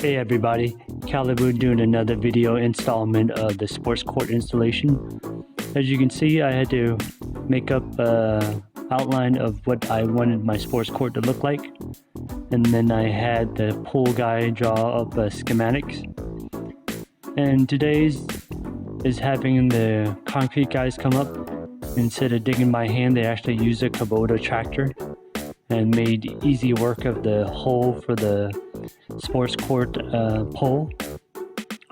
Hey everybody, Calibu doing another video installment of the sports court installation. As you can see, I had to make up an outline of what I wanted my sports court to look like. And then I had the pool guy draw up schematics. And today's is having the concrete guys come up. Instead of digging by hand, they actually used a Kubota tractor and made easy work of the hole for the sports court pole,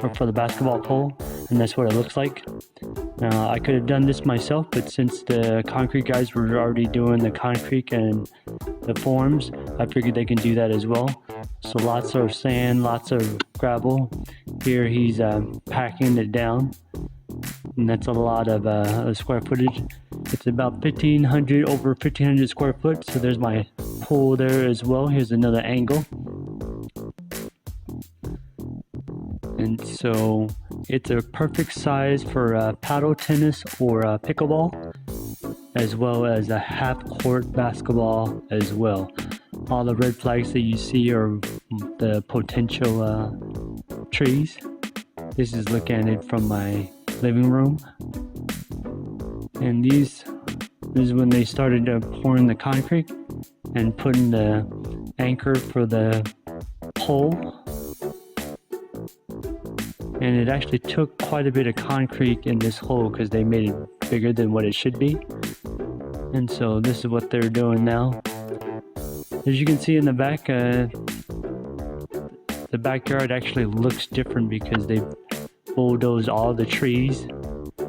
or for the basketball pole, and that's what it looks like. Now I could have done this myself, but since the concrete guys were already doing the concrete and the forms, I figured they can do that as well. So lots of sand, lots of gravel. Here he's packing it down, and that's a lot of square footage. It's about over 1,500 square foot. So there's my pool there as well. Here's another angle. And so it's a perfect size for paddle tennis or pickleball, as well as a half-court basketball as well. All the red flags that you see are the potential trees. This is looking at it from my living room. And this is when they started pouring the concrete and putting the anchor for the pole. And it actually took quite a bit of concrete in this hole because they made it bigger than what it should be. And so this is what they're doing now. As you can see in the back, the backyard actually looks different because they bulldozed all the trees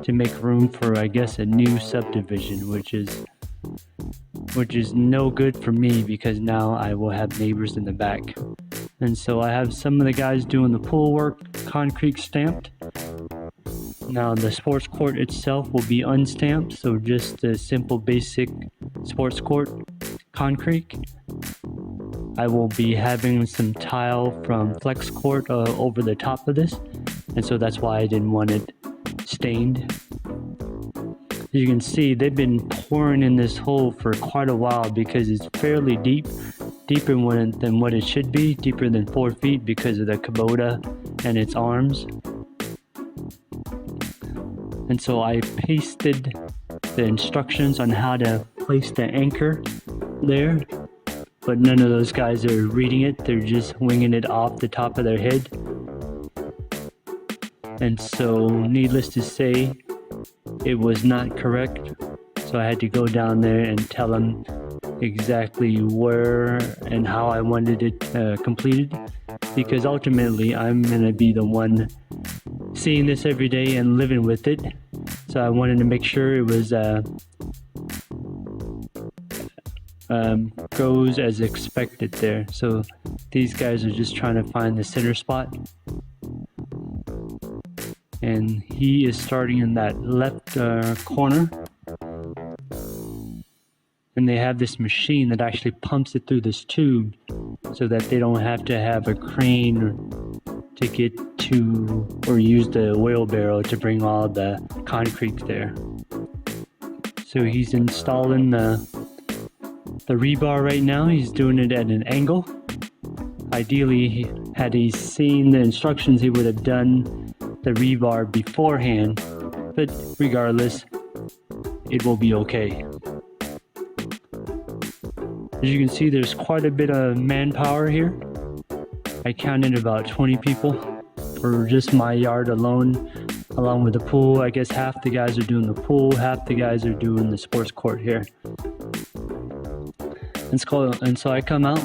to make room for, I guess, a new subdivision, which is no good for me because now I will have neighbors in the back. And so I have some of the guys doing the pool work, concrete stamped. Now the sports court itself will be unstamped, so just a simple basic sports court concrete. I will be having some tile from Flex Court over the top of this, and so that's why I didn't want it stained. As you can see, they've been pouring in this hole for quite a while because it's fairly deep, deeper than what it should be, deeper than 4 feet because of the Kubota and its arms. And so I pasted the instructions on how to place the anchor there, but none of those guys are reading it. They're just winging it off the top of their head. And so needless to say, it was not correct. So I had to go down there and tell them exactly where and how I wanted it completed, because ultimately I'm gonna be the one seeing this every day and living with it. So I wanted to make sure it was goes as expected there. So these guys are just trying to find the center spot, and he is starting in that left corner. And they have this machine that actually pumps it through this tube so that they don't have to have a crane to get to, or use the wheelbarrow to bring all the concrete there. So he's installing the rebar right now. He's doing it at an angle. Ideally, had he seen the instructions, he would have done the rebar beforehand, but regardless, it will be okay. As you can see, there's quite a bit of manpower here. I counted about 20 people for just my yard alone, along with the pool. I guess half the guys are doing the pool, half the guys are doing the sports court here. And so I come out,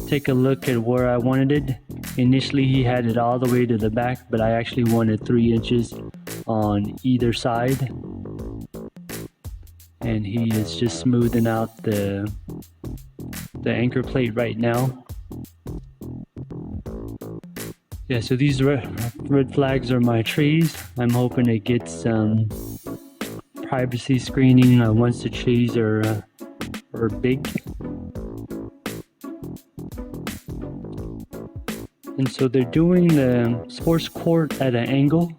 take a look at where I wanted it. Initially he had it all the way to the back, but I actually wanted 3 inches on either side. And he is just smoothing out the anchor plate right now. Yeah, so these red flags are my trees. I'm hoping it gets some privacy screening once the trees are big. And so they're doing the sports court at an angle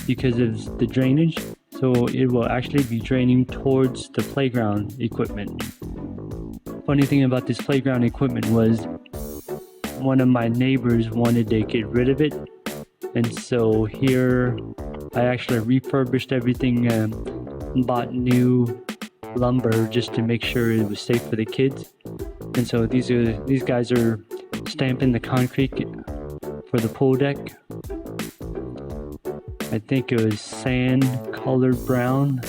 because of the drainage. So it will actually be draining towards the playground equipment. Funny thing about this playground equipment was one of my neighbors wanted to get rid of it, and so here I actually refurbished everything, bought new lumber just to make sure it was safe for the kids. And so these guys are stamping the concrete for the pool deck. I think it was sand colored brown.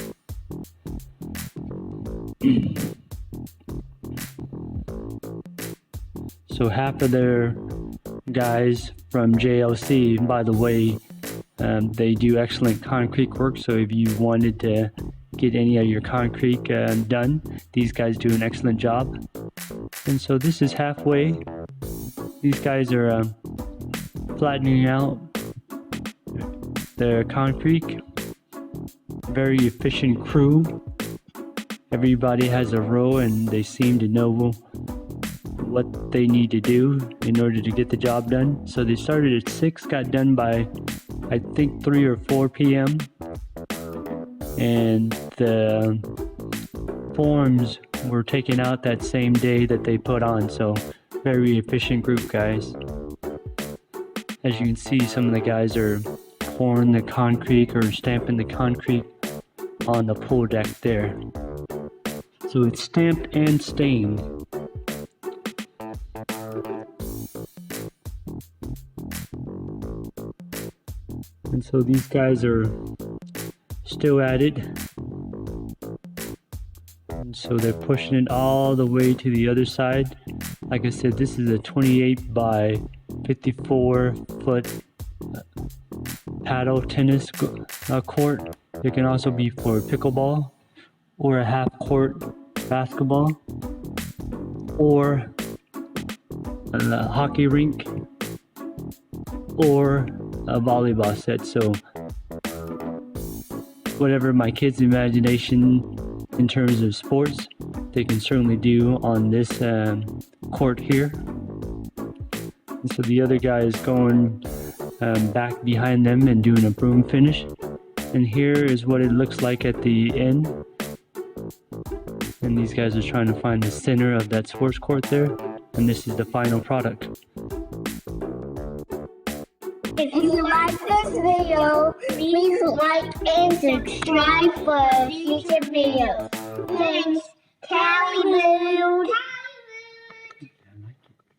So half of their guys from JLC, by the way, they do excellent concrete work. So if you wanted to get any of your concrete done, these guys do an excellent job. And so this is halfway. These guys are flattening out their concrete. Very efficient crew. Everybody has a role and they seem to know what they need to do in order to get the job done. So they started at 6, got done by I think 3 or 4 p.m. And the forms were taken out that same day that they put on. So very efficient group, guys. As you can see, some of the guys are pouring the concrete or stamping the concrete on the pool deck there. So it's stamped and stained. And so these guys are still at it. And so they're pushing it all the way to the other side. Like I said, this is a 28 by 54 foot paddle tennis court. It can also be for pickleball or a half court basketball or a hockey rink or a volleyball set. So whatever my kids' imagination in terms of sports, they can certainly do on this court here. And so the other guy is going back behind them and doing a broom finish. And here is what it looks like at the end. And these guys are trying to find the center of that sports court there. And this is the final product. If you like this video, please like and subscribe for future videos. Thanks, MacLeod.